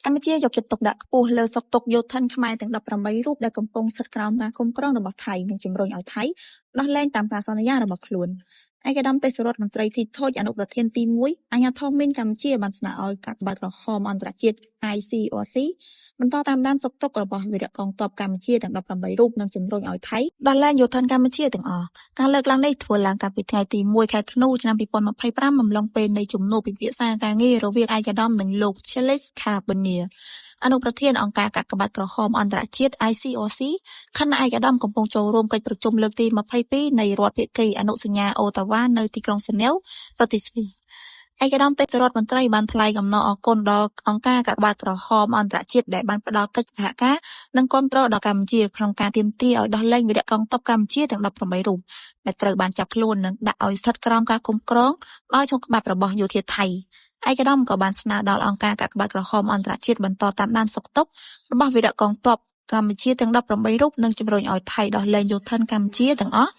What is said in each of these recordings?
កម្ពុជាយកចិត្តទុកដាក់ខ្ពស់លើសុខទុក្ខយោធិនខ្មែរទាំង18រូបដែលកំពុងស្ថិតក្រោមការคุ้មគ្រងរបស់ថៃនិងជំរុញឲ្យថៃដោះលែងតាមការសន្យារបស់ខ្លួនឯកឧត្តមទេសរដ្ឋមន្ត្រីទីខូចអនុប្រធានទី1អាជ្ញាធរមានកម្ពុជាបានស្នើឲ្យកាកបាទក្រហមអន្តរជាតិ ICRC បន្តតាមដានសុខទុក្ខរបស់វីរៈកងទ័ពកម្ពុជាទាំង18រូបនិងជំរុញឲ្យថៃដោះលែងយោធិនកម្ពុជាទាំងអស់ការលើកឡើងនេះធ្វើឡើងកាលពីថ្ងៃទី1ខែធ្នូឆ្នាំ2025អំឡុងពេលនៃជំនួបពិភាក្សាការងាររវាងឯកឧត្តមនិងលោក Chelis Khabania អនុប្រធានអង្គការកាកបាទក្រហមអន្តរជាតិ ICRC ខណៈឯកឧត្តមកំពុងចូលរួមកិច្ចប្រជុំលើកទី22នៃរដ្ឋភាគីអនុសញ្ញាអូតាវ៉ានៅទីក្រុងហ្សឺណែវប្រទេសស្វីសឯកឧត្តមទេសរដ្ឋមន្ត្រីបានថ្លែងអំណរអគុណដល់អង្គការកាកបាទក្រហមអន្តរជាតិដែលបានផ្ដល់កិច្ចសហការនិងគាំទ្រដល់កម្ពុជាក្នុងការទាមទារឲ្យដោះលែងវីរៈកងទ័ពកម្ពុជាទាំង18រូបដែលត្រូវបានចាប់ខ្លួននិងដាក់ឲ្យស្ថិតក្រោមការคุ้មគ្រងដោយធុងច្បាប់របស់យោធាថៃឯកឧត្តមក៏បានស្នើដល់អង្គការកាកបាទក្រហមអន្តរជាតិបន្តតាមដានសុខទុក្ខរបស់វីរៈកងទ័ពកម្ពុជាទាំង18រូបនិងជំរុញឲ្យថៃដោះលែងយោធិនកម្ពុជាទាំងអស់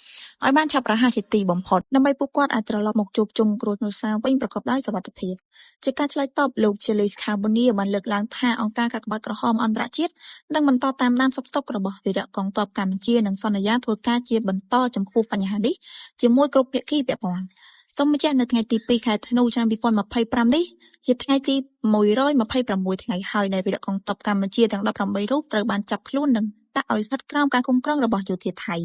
ឲ្យបានឆាប់រហ័សជាទីបំផុតដើម្បីពួកគាត់អាចត្រឡប់មកជួបជុំគ្រួសារវិញប្រកបដោយសុវត្ថិភាពជាការឆ្លើយតបលោក Chelis Khabania បានលើកឡើងថាអង្គការកាកបាទក្រហមអន្តរជាតិនឹងបន្តតាមដានសុខទុក្ខរបស់វីរៈកងទ័ពកម្ពុជានិងសន្យាធ្វើការជាបន្តចំពោះបញ្ហានេះជាមួយគ្រប់ភាគីពាក់ព័ន្ធសូមបញ្ជាក់នៅថ្ងៃទី2ខែធ្នូឆ្នាំ2025នេះជាថ្ងៃទី126ថ្ងៃហើយដែលវីរៈកងទ័ពកម្ពុជាទាំង18រូបត្រូវបានចាប់ខ្លួននិងដាក់ឲ្យស្ថិតក្រោមការคุ้មគ្រងរបស់យោធាថៃ